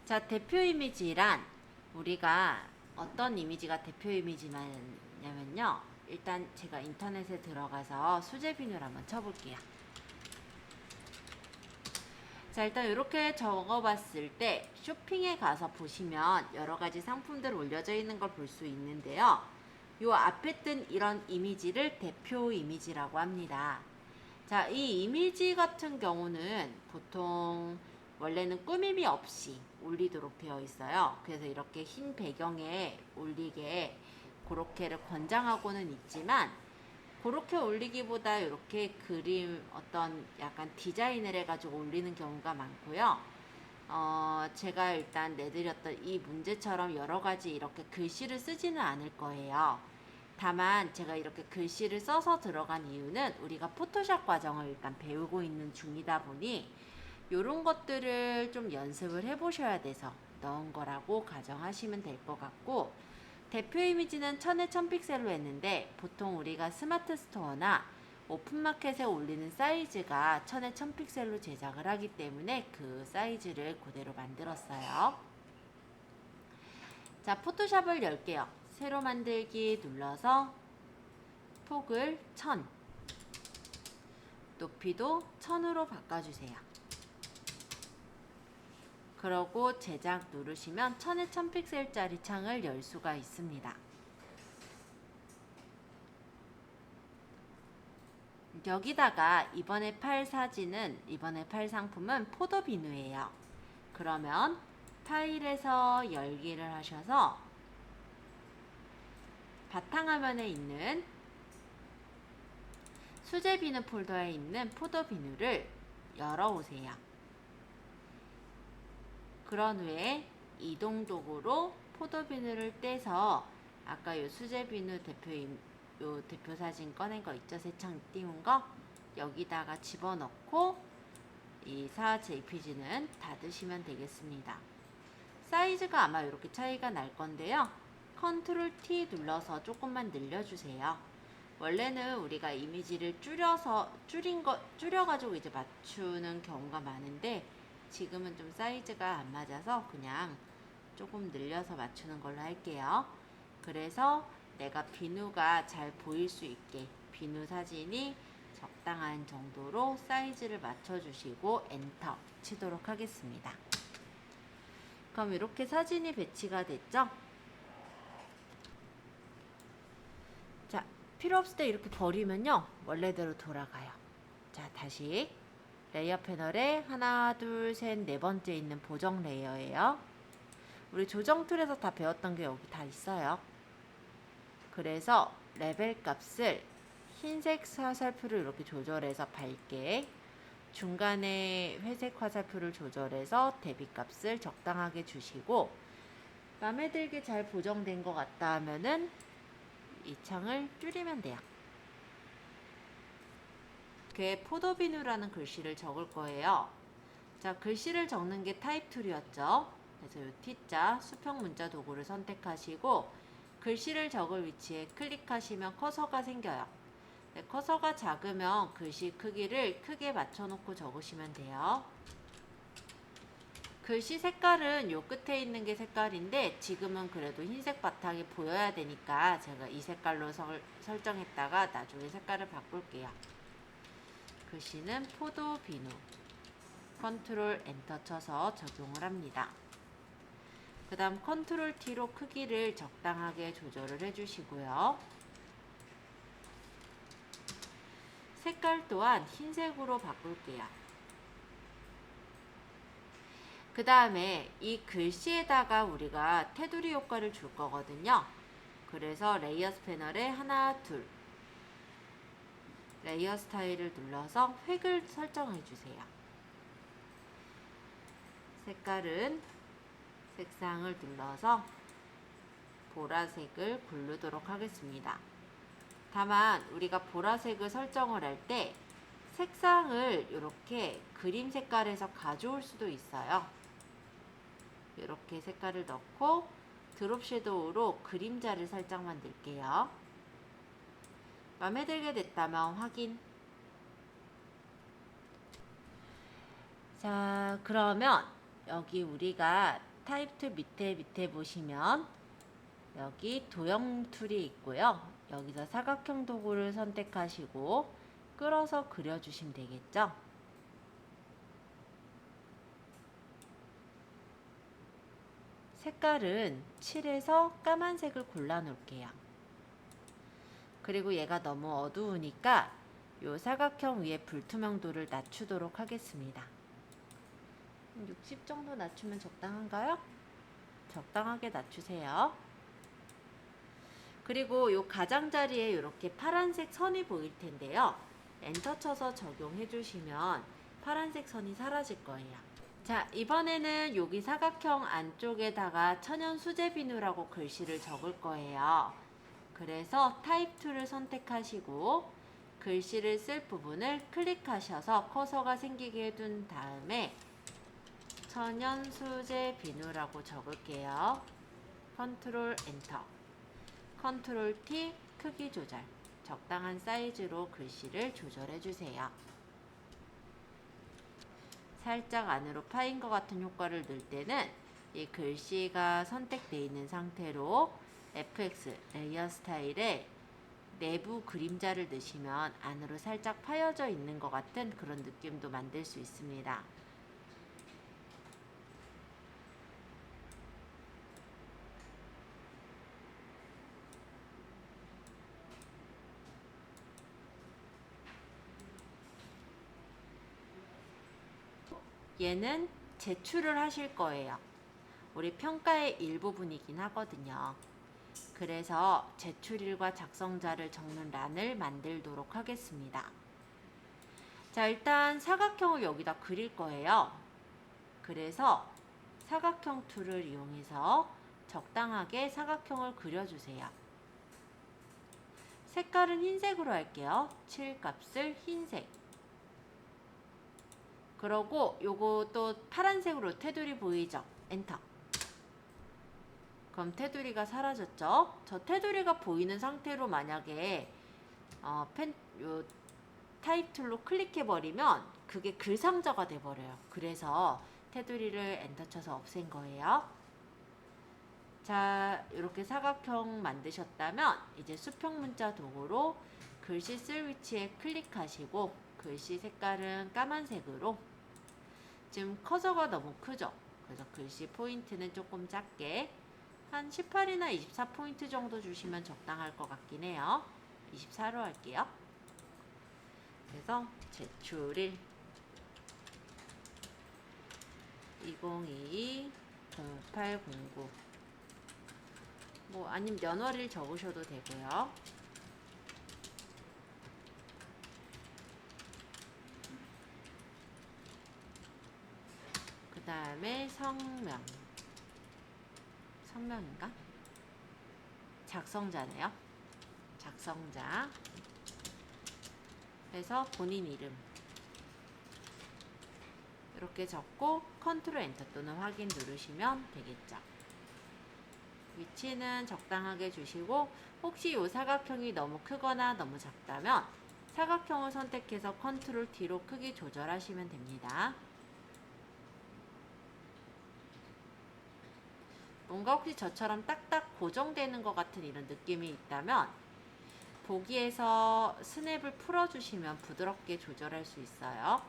자, 대표 이미지란 우리가 어떤 이미지가 대표 이미지냐면요. 일단 제가 인터넷에 들어가서 수제 비누를 한번 쳐볼게요. 자, 일단 이렇게 적어봤을 때 쇼핑에 가서 보시면 여러가지 상품들 올려져 있는 걸 볼 수 있는데요. 요 앞에 뜬 이런 이미지를 대표 이미지라고 합니다. 자, 이 이미지 같은 경우는 보통 원래는 꾸밈이 없이 올리도록 되어 있어요. 그래서 이렇게 흰 배경에 올리게 그렇게를 권장하고는 있지만, 그렇게 올리기보다 이렇게 그림 어떤 약간 디자인을 해가지고 올리는 경우가 많고요. 제가 일단 내드렸던 이 문제처럼 여러 가지 이렇게 글씨를 쓰지는 않을 거예요. 다만 제가 이렇게 글씨를 써서 들어간 이유는 우리가 포토샵 과정을 일단 배우고 있는 중이다 보니 이런 것들을 좀 연습을 해보셔야 돼서 넣은 거라고 가정하시면 될 것 같고, 대표 이미지는 1000에 1000픽셀로 했는데 보통 우리가 스마트 스토어나 오픈마켓에 올리는 사이즈가 1000에 1000픽셀로 제작을 하기 때문에 그 사이즈를 그대로 만들었어요. 자, 포토샵을 열게요. 새로 만들기 눌러서 폭을 1000, 높이도 1000으로 바꿔주세요. 그러고 제작 누르시면 1000에 1000픽셀짜리 창을 열 수가 있습니다. 여기다가 이번에 팔 상품은 포도비누예요. 그러면 파일에서 열기를 하셔서 바탕화면에 있는 수제비누 폴더에 있는 포도비누를 열어오세요. 그런 후에 이동 도구로 포도비누를 떼서 아까 요 수제비누 요 대표 사진 꺼낸 거 있죠? 새 창 띄운 거 여기다가 집어넣고 이 4JPG는 닫으시면 되겠습니다. 사이즈가 아마 이렇게 차이가 날 건데요. 컨트롤 T 눌러서 조금만 늘려주세요. 원래는 우리가 이미지를 줄여가지고 이제 맞추는 경우가 많은데 지금은 좀 사이즈가 안 맞아서 그냥 조금 늘려서 맞추는 걸로 할게요. 그래서 내가 비누가 잘 보일 수 있게 비누 사진이 적당한 정도로 사이즈를 맞춰주시고 엔터 치도록 하겠습니다. 그럼 이렇게 사진이 배치가 됐죠? 자, 필요 없을 때 이렇게 버리면요 원래대로 돌아가요. 자, 다시 레이어 패널에 하나, 둘, 셋, 네 번째 있는 보정 레이어예요. 우리 조정 툴에서 다 배웠던 게 여기 다 있어요. 그래서 레벨 값을 흰색 화살표를 이렇게 조절해서 밝게, 중간에 회색 화살표를 조절해서 대비 값을 적당하게 주시고, 마음에 들게 잘 보정된 것 같다 하면은 이 창을 줄이면 돼요. 이렇게 포도비누라는 글씨를 적을 거예요. 자, 글씨를 적는 게 타입 툴이었죠. 그래서 이 T자 수평 문자 도구를 선택하시고 글씨를 적을 위치에 클릭하시면 커서가 생겨요. 네, 커서가 작으면 글씨 크기를 크게 맞춰놓고 적으시면 돼요. 글씨 색깔은 요 끝에 있는 게 색깔인데 지금은 그래도 흰색 바탕이 보여야 되니까 제가 이 색깔로 설정했다가 나중에 색깔을 바꿀게요. 글씨는 포도비누. 컨트롤 엔터 쳐서 적용을 합니다. 그 다음 컨트롤 T로 크기를 적당하게 조절을 해주시고요. 색깔 또한 흰색으로 바꿀게요. 그 다음에 이 글씨에다가 우리가 테두리 효과를 줄 거거든요. 그래서 레이어스 패널에 하나, 둘, 레이어 스타일을 눌러서 획을 설정해 주세요. 색깔은 색상을 눌러서 보라색을 고르도록 하겠습니다. 다만 우리가 보라색을 설정을 할 때 색상을 이렇게 그림 색깔에서 가져올 수도 있어요. 이렇게 색깔을 넣고 드롭 섀도우로 그림자를 살짝 만들게요. 마음에 들게 됐다면 확인. 자, 그러면 여기 우리가 타입 툴 밑에 보시면 여기 도형 툴이 있고요. 여기서 사각형 도구를 선택하시고 끌어서 그려주시면 되겠죠. 색깔은 칠해서 까만색을 골라 놓을게요. 그리고 얘가 너무 어두우니까 이 사각형 위에 불투명도를 낮추도록 하겠습니다. 60 정도 낮추면 적당한가요? 적당하게 낮추세요. 그리고 이 가장자리에 이렇게 파란색 선이 보일 텐데요. 엔터 쳐서 적용해 주시면 파란색 선이 사라질 거예요. 자, 이번에는 여기 사각형 안쪽에다가 천연 수제 비누라고 글씨를 적을 거예요. 그래서 타입 툴을 선택하시고 글씨를 쓸 부분을 클릭하셔서 커서가 생기게 해둔 다음에 천연 수제 비누라고 적을게요. 컨트롤 엔터, 컨트롤 T 크기 조절, 적당한 사이즈로 글씨를 조절해 주세요. 살짝 안으로 파인 것 같은 효과를 넣을 때는 이 글씨가 선택되어 있는 상태로 FX 레이어 스타일에 내부 그림자를 넣으시면 안으로 살짝 파여져 있는 것 같은 그런 느낌도 만들 수 있습니다. 얘는 제출을 하실 거예요. 우리 평가의 일부분이긴 하거든요. 그래서 제출일과 작성자를 적는 란을 만들도록 하겠습니다. 자, 일단 사각형을 여기다 그릴 거예요. 그래서 사각형 툴을 이용해서 적당하게 사각형을 그려주세요. 색깔은 흰색으로 할게요. 칠 값을 흰색. 그러고 요거 또 파란색으로 테두리 보이죠? 엔터. 그럼 테두리가 사라졌죠? 저 테두리가 보이는 상태로 만약에 요 타입 툴로 클릭해 버리면 그게 글상자가 돼 버려요. 그래서 테두리를 엔터 쳐서 없앤 거예요. 자, 이렇게 사각형 만드셨다면 이제 수평 문자 도구로 글씨 쓸 위치에 클릭하시고 글씨 색깔은 까만색으로, 지금 커서가 너무 크죠? 그래서 글씨 포인트는 조금 작게 한 18이나 24포인트 정도 주시면 적당할 것 같긴 해요. 24로 할게요. 그래서 제출일 2022-0809 아니면 연월일 적으셔도 되고요. 그 다음에 성명인가? 작성자네요. 작성자 해서 본인 이름 이렇게 적고 컨트롤 엔터 또는 확인 누르시면 되겠죠. 위치는 적당하게 주시고 혹시 이 사각형이 너무 크거나 너무 작다면 사각형을 선택해서 컨트롤 D로 크기 조절하시면 됩니다. 뭔가 혹시 저처럼 딱딱 고정되는 것 같은 이런 느낌이 있다면 보기에서 스냅을 풀어주시면 부드럽게 조절할 수 있어요.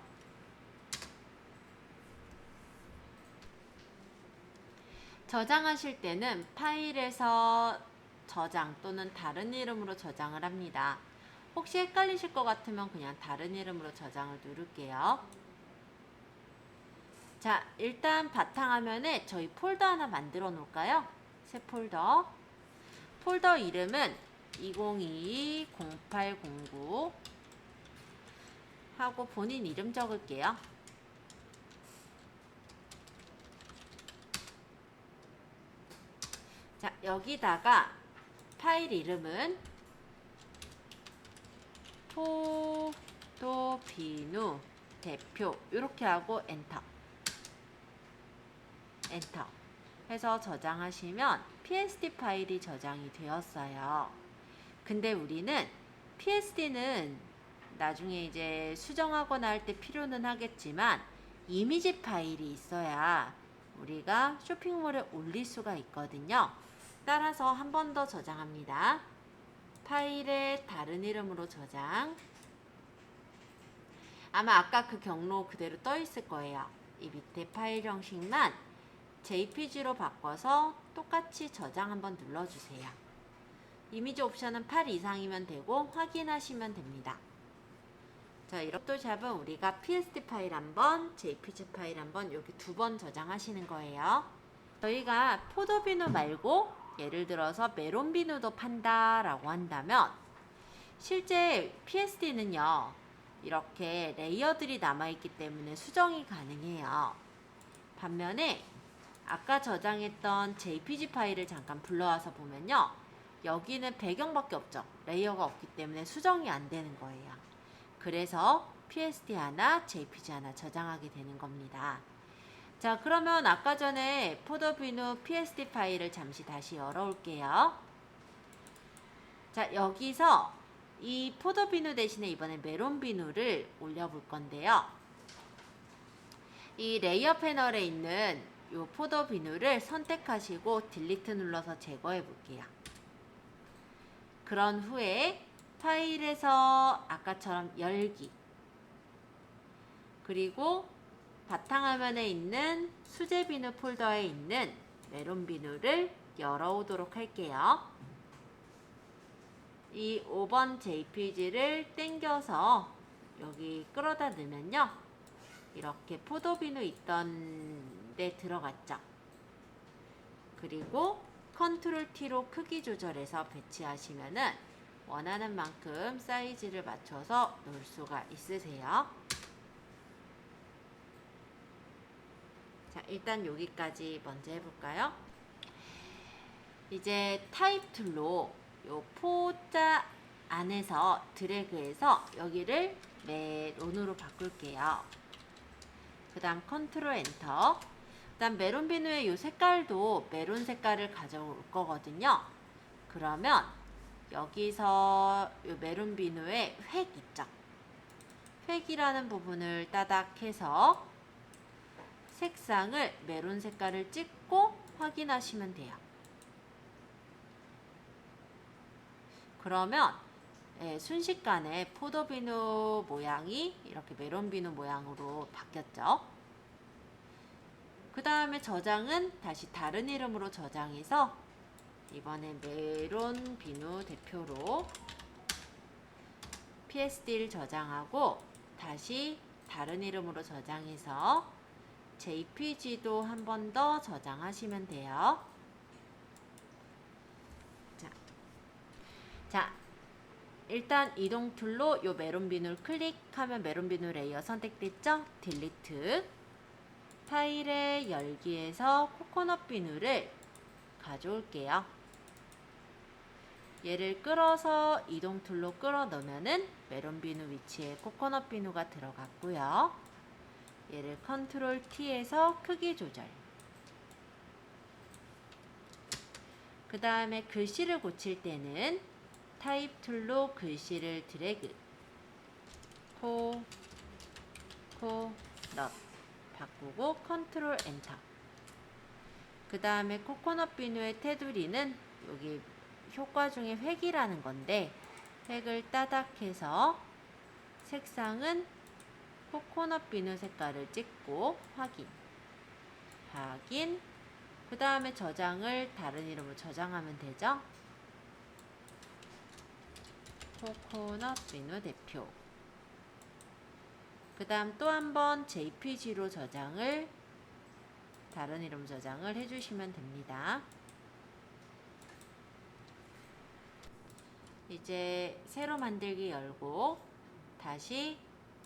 저장하실 때는 파일에서 저장 또는 다른 이름으로 저장을 합니다. 혹시 헷갈리실 것 같으면 그냥 다른 이름으로 저장을 누를게요. 자, 일단 바탕화면에 저희 폴더 하나 만들어 놓을까요? 새 폴더. 폴더 이름은 2022-0809 하고 본인 이름 적을게요. 자, 여기다가 파일 이름은 포도비누 대표 이렇게 하고 엔터. 엔터 해서 저장하시면 PSD 파일이 저장이 되었어요. 근데 우리는 PSD는 나중에 이제 수정하거나 할 때 필요는 하겠지만 이미지 파일이 있어야 우리가 쇼핑몰에 올릴 수가 있거든요. 따라서 한 번 더 저장합니다. 파일에 다른 이름으로 저장. 아마 아까 그 경로 그대로 떠 있을 거예요. 이 밑에 파일 형식만 JPG로 바꿔서 똑같이 저장 한번 눌러주세요. 이미지 옵션은 8 이상이면 되고 확인하시면 됩니다. 자, 이렇게 포토샵은 우리가 PSD 파일 한번, JPG 파일 한번 여기 2번 저장하시는 거예요. 저희가 포도비누 말고 예를 들어서 메론비누도 판다라고 한다면 실제 PSD는요 이렇게 레이어들이 남아있기 때문에 수정이 가능해요. 반면에 아까 저장했던 JPG 파일을 잠깐 불러와서 보면요 여기는 배경밖에 없죠. 레이어가 없기 때문에 수정이 안 되는 거예요. 그래서 PSD 하나, JPG 하나 저장하게 되는 겁니다. 자, 그러면 아까 전에 포도비누 PSD 파일을 잠시 다시 열어올게요. 자, 여기서 이 포도비누 대신에 이번에 메론비누를 올려볼 건데요. 이 레이어 패널에 있는 이 포도비누를 선택하시고 딜리트 눌러서 제거해 볼게요. 그런 후에 파일에서 아까처럼 열기, 그리고 바탕화면에 있는 수제비누 폴더에 있는 메론비누를 열어오도록 할게요. 이 5번 JPG를 당겨서 여기 끌어다 넣으면요 이렇게 포도비누 있던 데 들어갔죠. 그리고 컨트롤 T로 크기 조절해서 배치하시면은 원하는 만큼 사이즈를 맞춰서 놓을 수가 있으세요. 자, 일단 여기까지 먼저 해볼까요? 이제 타입 툴로 요 포자 안에서 드래그해서 여기를 메론으로 바꿀게요. 그 다음 컨트롤 엔터. 그 다음 메론비누의 요 색깔도 메론 색깔을 가져올 거거든요. 그러면 여기서 요 메론비누의 획 있죠. 획이라는 부분을 따닥해서 색상을 메론 색깔을 찍고 확인하시면 돼요. 그러면 순식간에 포도비누 모양이 이렇게 메론비누 모양으로 바뀌었죠. 그 다음에 저장은 다시 다른 이름으로 저장해서 이번에 메론비누 대표로 PSD를 저장하고 다시 다른 이름으로 저장해서 JPG도 한 번 더 저장하시면 돼요. 자, 일단 이동 툴로 요 메론비누를 클릭하면 메론비누 레이어 선택됐죠? 딜리트. 파일의 열기에서 코코넛 비누를 가져올게요. 얘를 끌어서 이동 툴로 끌어 넣으면은 메론비누 위치에 코코넛 비누가 들어갔고요. 얘를 컨트롤 T에서 크기 조절. 그 다음에 글씨를 고칠 때는 타입 툴로 글씨를 드래그, 넛 바꾸고 컨트롤 엔터. 그 다음에 코코넛 비누의 테두리는 여기 효과 중에 획이라는 건데 획을 따닥해서 색상은 코코넛 비누 색깔을 찍고 확인. 그 다음에 저장을 다른 이름으로 저장하면 되죠. 코코넛 비누 대표. 그 다음 또 한 번 JPG로 저장을 다른 이름 저장을 해주시면 됩니다. 이제 새로 만들기 열고 다시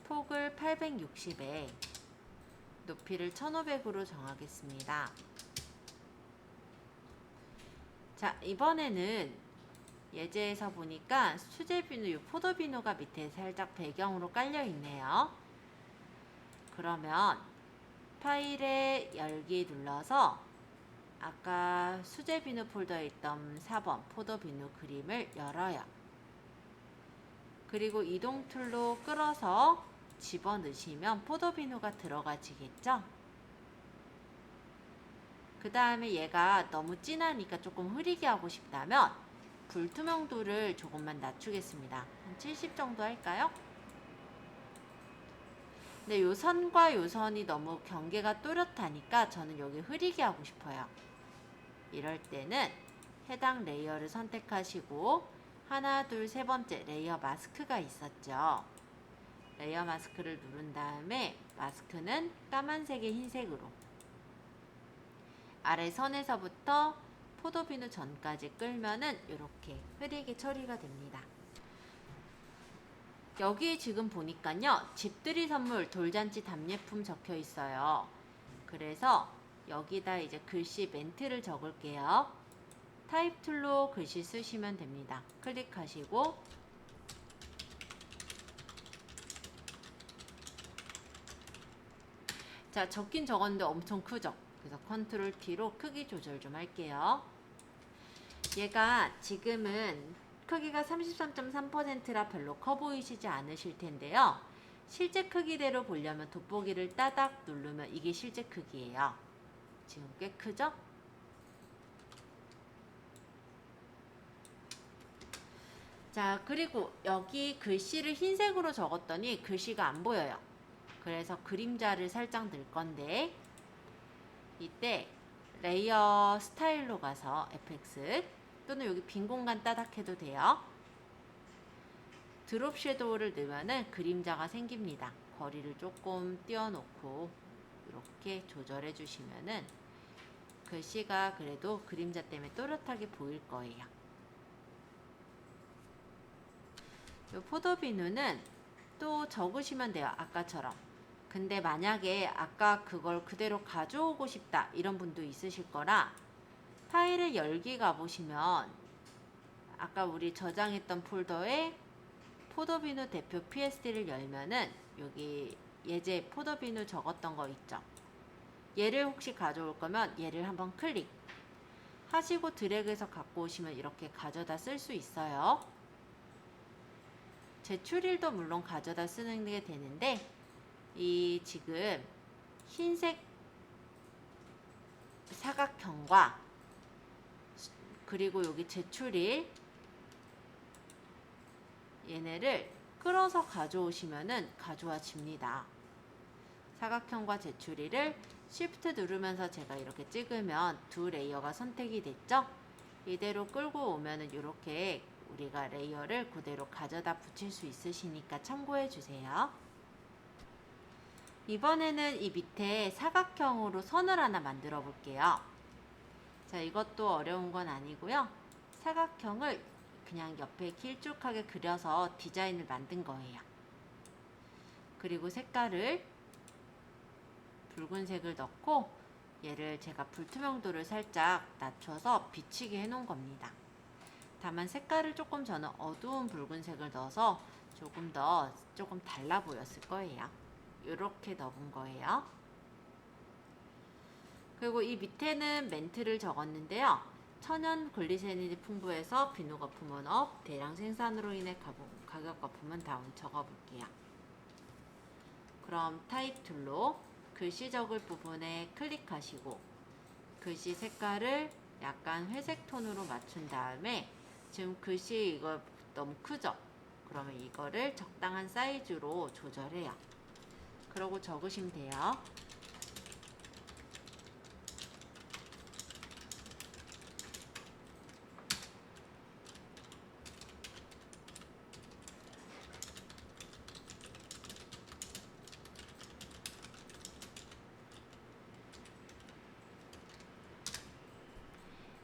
폭을 860에 높이를 1500으로 정하겠습니다. 자, 이번에는 예제에서 보니까 수제비누, 포도비누가 밑에 살짝 배경으로 깔려 있네요. 그러면 파일에 열기 눌러서 아까 수제비누 폴더에 있던 4번 포도비누 그림을 열어요. 그리고 이동 툴로 끌어서 집어넣으시면 포도비누가 들어가지겠죠? 그 다음에 얘가 너무 진하니까 조금 흐리게 하고 싶다면 불투명도를 조금만 낮추겠습니다. 한 70 정도 할까요? 근데 요 선과 요 선이 너무 경계가 또렷하니까 저는 여기 흐리게 하고 싶어요. 이럴 때는 해당 레이어를 선택하시고 하나, 둘, 세 번째 레이어 마스크가 있었죠. 레이어 마스크를 누른 다음에 마스크는 까만색의 흰색으로 아래 선에서부터 포도비누 전까지 끌면은 이렇게 흐리게 처리가 됩니다. 여기 지금 보니까요, 집들이 선물 돌잔치 답례품 적혀 있어요. 그래서 여기다 이제 글씨 멘트를 적을게요. 타입 툴로 글씨 쓰시면 됩니다. 클릭하시고 자, 적긴 적었는데 엄청 크죠? 그래서 컨트롤 T로 크기 조절 좀 할게요. 얘가 지금은 크기가 33.3%라 별로 커 보이시지 않으실 텐데요. 실제 크기대로 보려면 돋보기를 따닥 누르면 이게 실제 크기예요. 지금 꽤 크죠? 자, 그리고 여기 글씨를 흰색으로 적었더니 글씨가 안 보여요. 그래서 그림자를 살짝 넣을 건데 이때 레이어 스타일로 가서 FX 또는 여기 빈 공간 따닥 해도 돼요. 드롭 섀도우를 넣으면은 그림자가 생깁니다. 거리를 조금 띄워놓고 이렇게 조절해 주시면은 글씨가 그래도 그림자 때문에 또렷하게 보일 거예요. 이 포도비누는 또 적으시면 돼요. 아까처럼. 근데 만약에 아까 그걸 그대로 가져오고 싶다 이런 분도 있으실 거라 파일을 열기 가보시면 아까 우리 저장했던 폴더에 포도비누 대표 PSD를 열면은 여기 예제 포도비누 적었던 거 있죠. 얘를 혹시 가져올 거면 얘를 한번 클릭 하시고 드래그해서 갖고 오시면 이렇게 가져다 쓸 수 있어요. 제출일도 물론 가져다 쓰는 게 되는데 이 지금 흰색 사각형과 그리고 여기 제출일 얘네를 끌어서 가져오시면은 가져와집니다. 사각형과 제출일을 Shift 누르면서 제가 이렇게 찍으면 두 레이어가 선택이 됐죠? 이대로 끌고 오면은 이렇게 우리가 레이어를 그대로 가져다 붙일 수 있으시니까 참고해 주세요. 이번에는 이 밑에 사각형으로 선을 하나 만들어 볼게요. 자, 이것도 어려운 건 아니고요. 사각형을 그냥 옆에 길쭉하게 그려서 디자인을 만든 거예요. 그리고 색깔을 붉은색을 넣고 얘를 제가 불투명도를 살짝 낮춰서 비치게 해 놓은 겁니다. 다만 색깔을 조금 저는 어두운 붉은색을 넣어서 조금 달라 보였을 거예요. 이렇게 넣은 거예요. 그리고 이 밑에는 멘트를 적었는데요. 천연 글리세린이 풍부해서 비누 거품은 업, 대량 생산으로 인해 가격 거품은 다운 적어볼게요. 그럼 타입 툴로 글씨 적을 부분에 클릭하시고 글씨 색깔을 약간 회색 톤으로 맞춘 다음에 지금 글씨 이거 너무 크죠? 그러면 이거를 적당한 사이즈로 조절해요. 그러고 적으시면 돼요.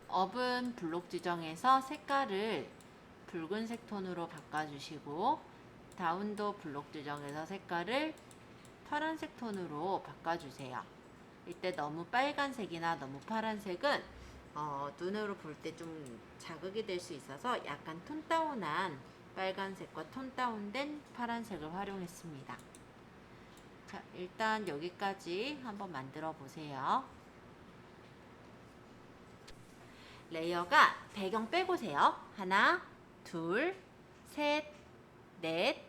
업은 블록 지정해서 색깔을 붉은색 톤으로 바꿔주시고 다운도 블록 지정해서 색깔을 파란색 톤으로 바꿔주세요. 이때 너무 빨간색이나 너무 파란색은 눈으로 볼 때 좀 자극이 될 수 있어서 약간 톤 다운한 빨간색과 톤 다운된 파란색을 활용했습니다. 자, 일단 여기까지 한번 만들어 보세요. 레이어가 배경 빼보세요. 하나, 둘, 셋, 넷,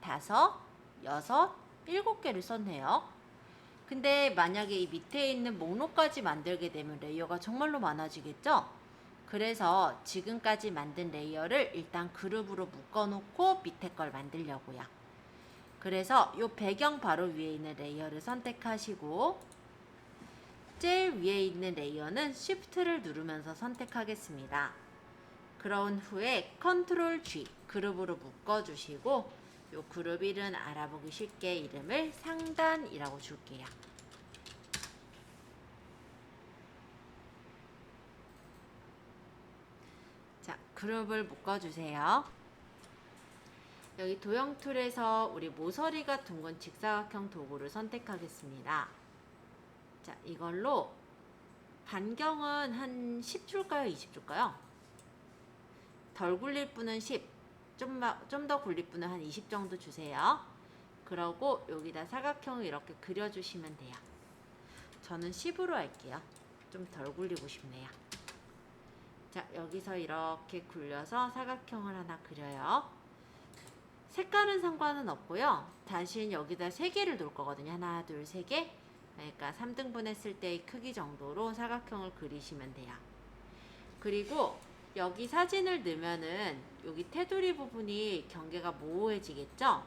다섯, 여섯, 7개를 썼네요. 근데 만약에 이 밑에 있는 목록까지 만들게 되면 레이어가 정말로 많아지겠죠? 그래서 지금까지 만든 레이어를 일단 그룹으로 묶어놓고 밑에 걸 만들려고요. 그래서 이 배경 바로 위에 있는 레이어를 선택하시고 제일 위에 있는 레이어는 Shift를 누르면서 선택하겠습니다. 그런 후에 Ctrl G 그룹으로 묶어주시고 이 그룹 이름 알아보기 쉽게 이름을 상단이라고 줄게요. 자, 그룹을 묶어주세요. 여기 도형 툴에서 우리 모서리가 둥근 직사각형 도구를 선택하겠습니다. 자, 이걸로 반경은 한 10줄까요? 20줄까요? 덜 굴릴 분은 10, 좀 더 굴릴 분은 한 20 정도 주세요. 그러고 여기다 사각형을 이렇게 그려주시면 돼요. 저는 10으로 할게요. 좀 덜 굴리고 싶네요. 자, 여기서 이렇게 굴려서 사각형을 하나 그려요. 색깔은 상관은 없고요. 대신 여기다 3개를 놓을 거거든요. 하나, 둘, 3개. 그러니까 3등분 했을 때의 크기 정도로 사각형을 그리시면 돼요. 그리고 여기 사진을 넣으면은 여기 테두리 부분이 경계가 모호해지겠죠?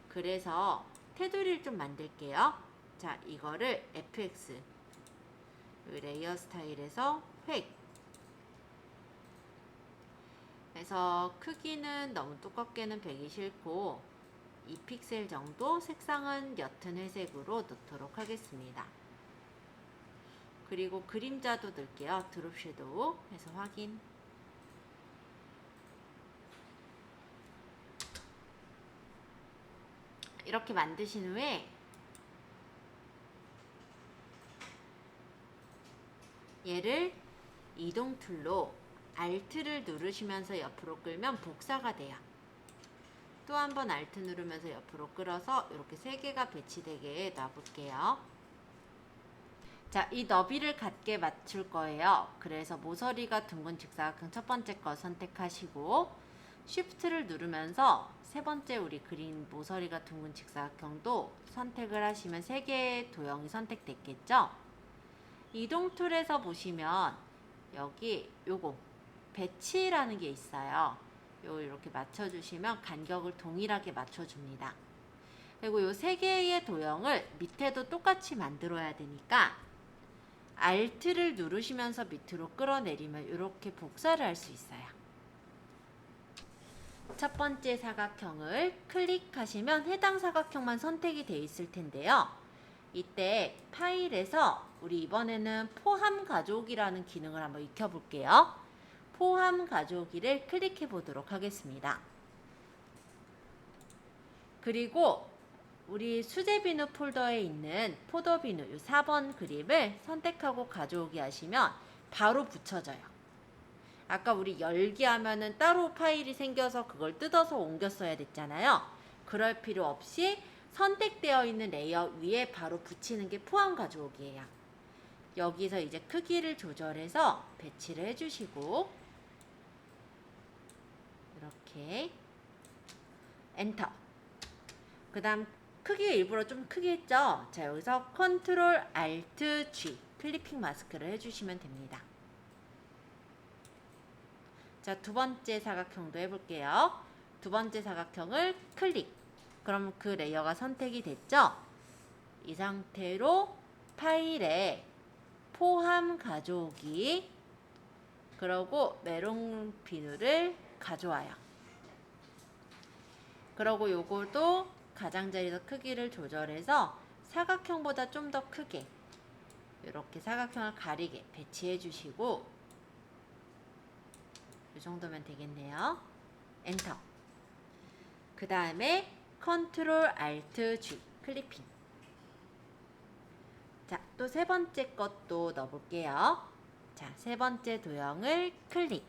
그래서 테두리를 좀 만들게요. 자, 이거를 FX 레이어 스타일에서 획. 그래서 크기는 너무 두껍게는 베기 싫고 2픽셀 정도, 색상은 옅은 회색으로 넣도록 하겠습니다. 그리고 그림자도 넣을게요. 드롭 섀도우 해서 확인. 이렇게 만드신 후에 얘를 이동 툴로 Alt를 누르시면서 옆으로 끌면 복사가 돼요. 또 한 번 Alt 누르면서 옆으로 끌어서 이렇게 3개가 배치되게 놔볼게요. 자, 이 너비를 같게 맞출 거예요. 그래서 모서리가 둥근 직사각형 첫 번째 거 선택하시고 Shift를 누르면서 세 번째 우리 그린 모서리가 둥근 직사각형도 선택을 하시면 3개의 도형이 선택됐겠죠? 이동 툴에서 보시면 여기 요거 배치라는 게 있어요. 요 이렇게 맞춰주시면 간격을 동일하게 맞춰줍니다. 그리고 요 3개의 도형을 밑에도 똑같이 만들어야 되니까 Alt를 누르시면서 밑으로 끌어내리면 이렇게 복사를 할 수 있어요. 첫 번째 사각형을 클릭하시면 해당 사각형만 선택이 되어 있을 텐데요. 이때 파일에서 우리 이번에는 포함 가져오기라는 기능을 한번 익혀볼게요. 포함 가져오기를 클릭해 보도록 하겠습니다. 그리고 우리 수제 비누 폴더에 있는 포도 비누 이 4번 그립을 선택하고 가져오기 하시면 바로 붙여져요. 아까 우리 열기 하면은 따로 파일이 생겨서 그걸 뜯어서 옮겼어야 됐잖아요. 그럴 필요 없이 선택되어 있는 레이어 위에 바로 붙이는 게 포함 가져오기예요. 여기서 이제 크기를 조절해서 배치를 해주시고 이렇게 엔터. 그 다음 크기 일부러 좀 크게 했죠? 자, 여기서 Ctrl Alt G 클리핑 마스크를 해주시면 됩니다. 자, 두 번째 사각형도 해볼게요. 두 번째 사각형을 클릭. 그럼 그 레이어가 선택이 됐죠? 이 상태로 파일에 포함 가져오기 그러고 메론 비누를 가져와요. 그러고 요거도 가장자리에서 크기를 조절해서 사각형보다 좀 더 크게 이렇게 사각형을 가리게 배치해 주시고 이 정도면 되겠네요. 엔터. 그 다음에 Ctrl Alt G 클리핑. 자, 또 세 번째 것도 넣어볼게요. 자, 세 번째 도형을 클릭.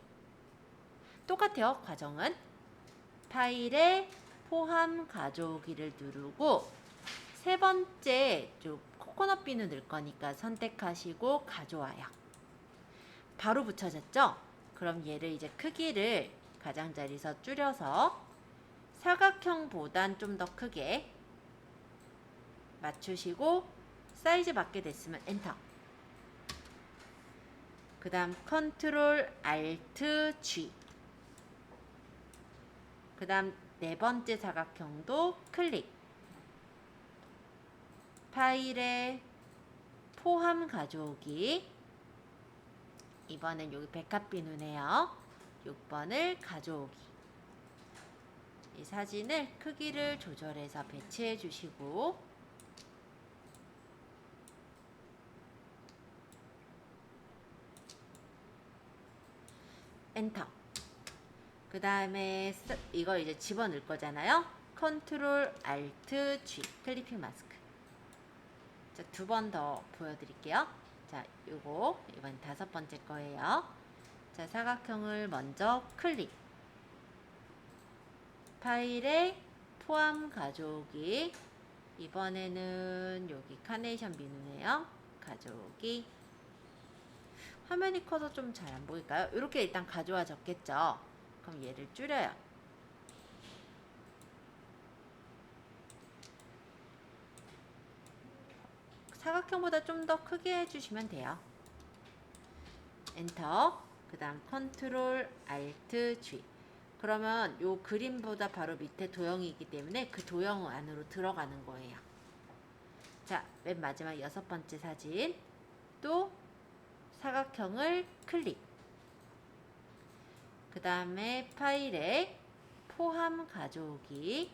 똑같아요. 과정은 파일에 포함 가져오기를 누르고 세 번째 코코넛 비누 넣을 거니까 선택하시고 가져와요. 바로 붙여졌죠? 그럼 얘를 이제 크기를 가장자리에서 줄여서 사각형보단 좀 더 크게 맞추시고 사이즈 맞게 됐으면 엔터. 그 다음 컨트롤 알트 G. 그 다음 네 번째 사각형도 클릭. 파일에 포함 가져오기. 이번엔 여기 백합비누네요. 6번을 가져오기. 이 사진을 크기를 조절해서 배치해 주시고, 엔터. 그 다음에 이거 이제 집어넣을 거잖아요. 컨트롤 알트 G. 클리핑 마스크. 자, 두 번 더 보여드릴게요. 자, 요거 이번 5번째 거예요. 자, 사각형을 먼저 클릭. 파일에 포함 가져오기. 이번에는 여기 카네이션 비누네요. 가져오기. 화면이 커서 좀 잘 안 보일까요? 이렇게 일단 가져와졌겠죠. 그럼 얘를 줄여요. 사각형보다 좀 더 크게 해주시면 돼요. 엔터. 그 다음 컨트롤 알트 G. 그러면 요 그림보다 바로 밑에 도형이기 때문에 그 도형 안으로 들어가는 거예요. 자, 맨 마지막 6번째 사진. 또 사각형을 클릭. 그 다음에 파일에 포함 가져오기.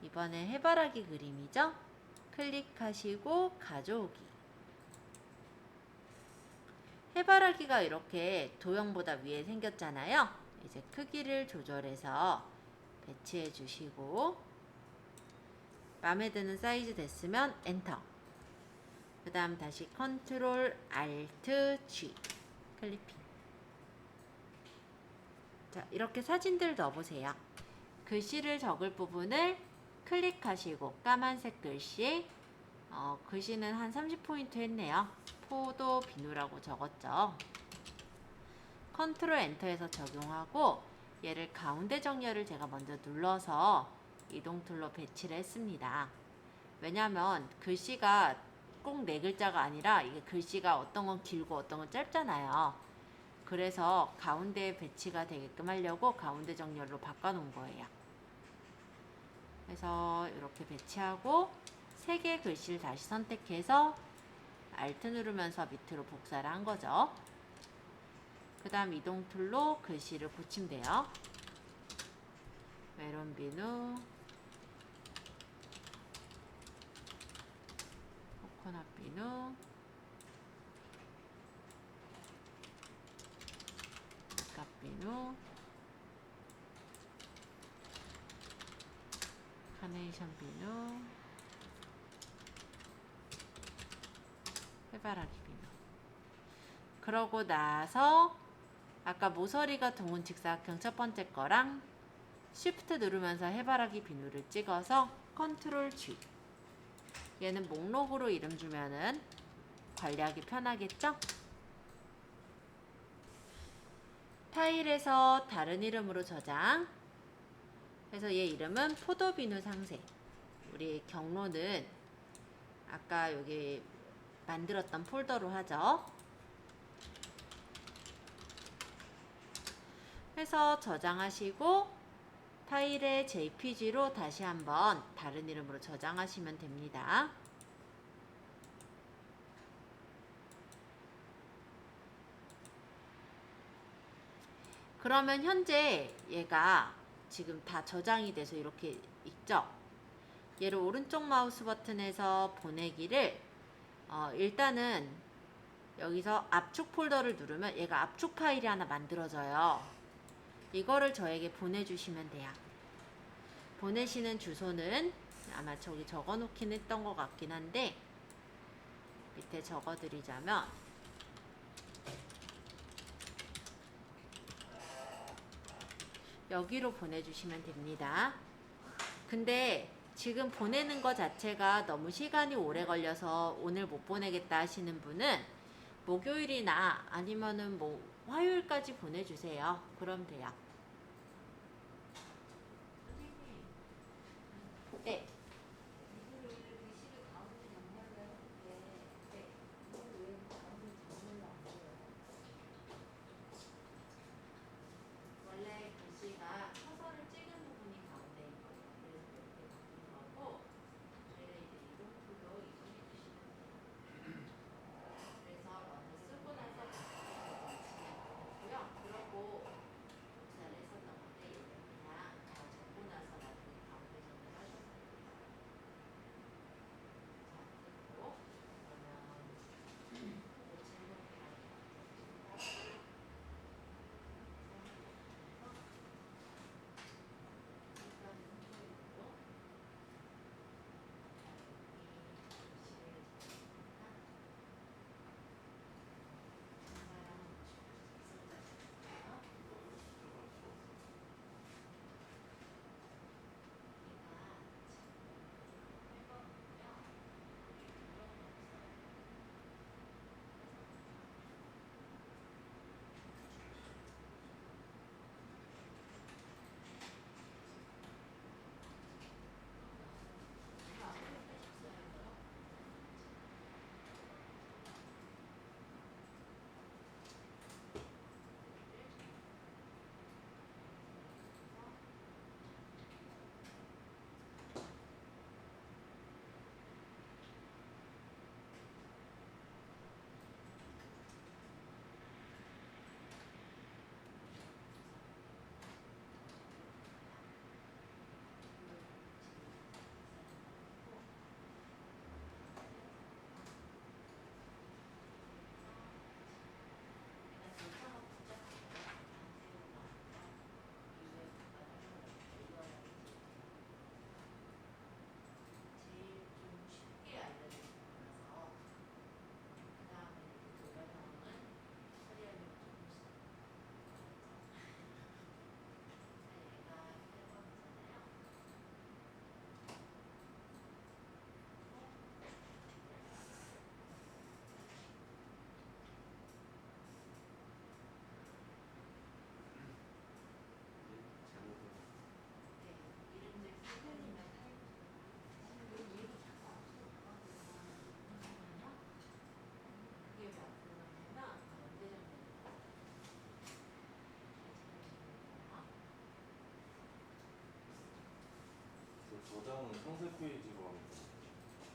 이번엔 해바라기 그림이죠. 클릭하시고 가져오기. 해바라기가 이렇게 도형보다 위에 생겼잖아요. 이제 크기를 조절해서 배치해 주시고, 마음에 드는 사이즈 됐으면 엔터. 그 다음 다시 컨트롤 알트 G. 클리핑. 자, 이렇게 사진들 넣어보세요. 글씨를 적을 부분을 클릭하시고 까만색 글씨, 글씨는 한 30포인트 했네요. 포도 비누라고 적었죠. 컨트롤 엔터에서 적용하고 얘를 가운데 정렬을 제가 먼저 눌러서 이동 툴로 배치를 했습니다. 왜냐하면 글씨가 꼭 네 글자가 아니라 이게 글씨가 어떤 건 길고 어떤 건 짧잖아요. 그래서 가운데에 배치가 되게끔 하려고 가운데 정렬로 바꿔놓은 거예요. 그래서 이렇게 배치하고 3개의 글씨를 다시 선택해서 Alt 누르면서 밑으로 복사를 한 거죠. 그 다음 이동 툴로 글씨를 고치면 돼요. 메론 비누, 코코넛 비누, 백합 비누, 카네이션 비누, 해바라기 비누. 그러고 나서 아까 모서리가 둥근 직사각형 첫 번째 거랑 Shift 누르면서 해바라기 비누를 찍어서 컨트롤 G. 얘는 목록으로 이름 주면은 관리하기 편하겠죠? 파일에서 다른 이름으로 저장. 그래서 얘 이름은 포도비누 상세. 우리 경로는 아까 여기 만들었던 폴더로 하죠. 해서 저장하시고 파일의 JPG로 다시 한번 다른 이름으로 저장하시면 됩니다. 그러면 현재 얘가 지금 다 저장이 돼서 이렇게 있죠? 얘를 오른쪽 마우스 버튼에서 보내기를 일단은 여기서 압축 폴더를 누르면 얘가 압축 파일이 하나 만들어져요. 이거를 저에게 보내주시면 돼요. 보내시는 주소는 아마 저기 적어놓긴 했던 것 같긴 한데 밑에 적어드리자면 여기로 보내주시면 됩니다. 근데 지금 보내는 거 자체가 너무 시간이 오래 걸려서 오늘 못 보내겠다 하시는 분은 목요일이나 아니면은 뭐 화요일까지 보내주세요. 그럼 돼요. 네. 상세 페이지로 하면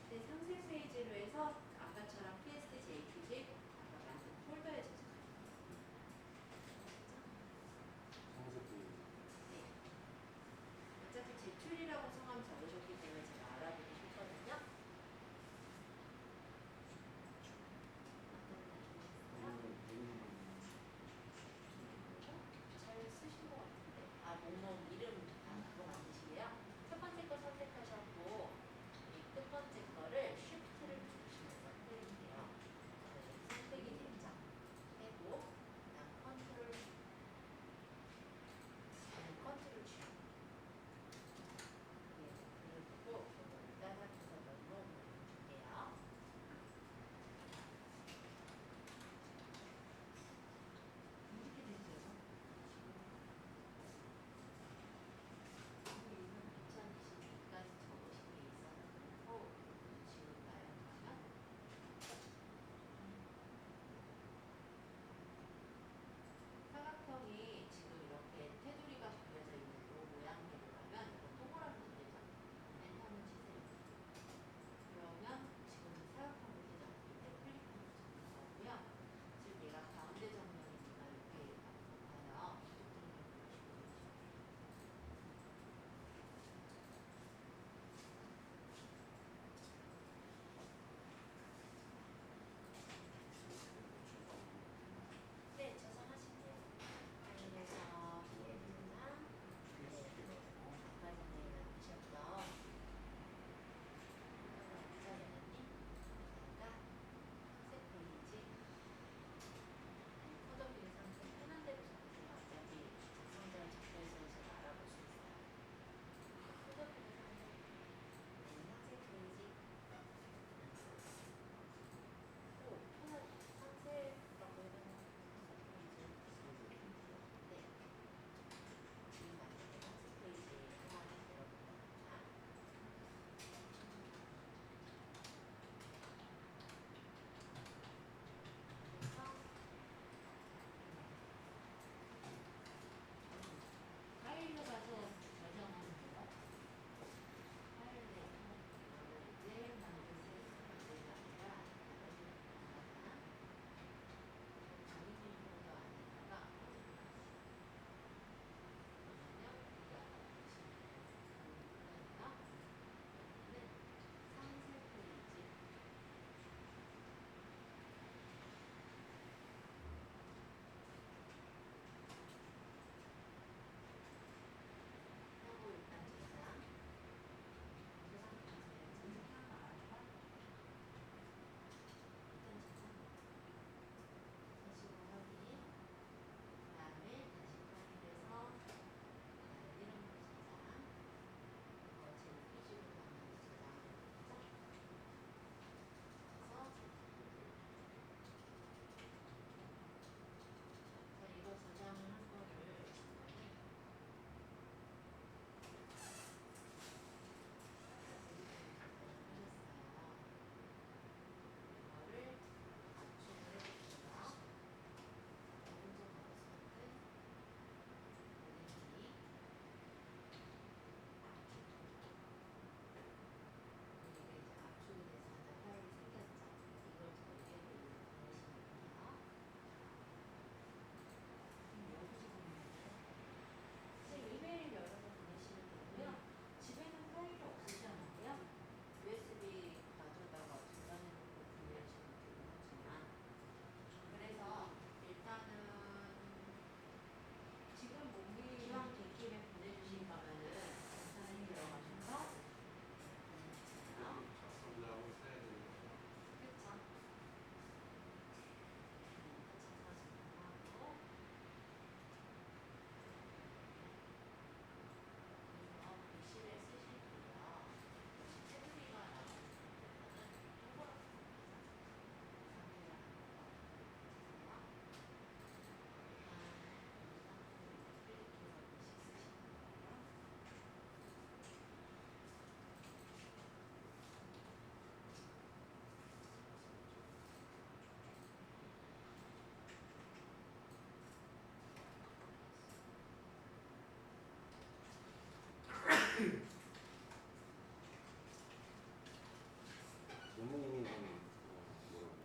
네, 상세 페이지로 해서 아까처럼 PSD, JPG 아까 만든 폴더에 저장합니다. 상세 페이지. 네. 어차피 제출이라고 성함 적으셨기 때문에 제가 알아보고 싶거든요. 잘 쓰신 것 같은데. 아, 뭐뭐 이름 그거 만드시게요? 첫 번째 거 선택하셨고 이 끝 번째 거를 쉬프트를 누르시면서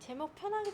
제목 편하게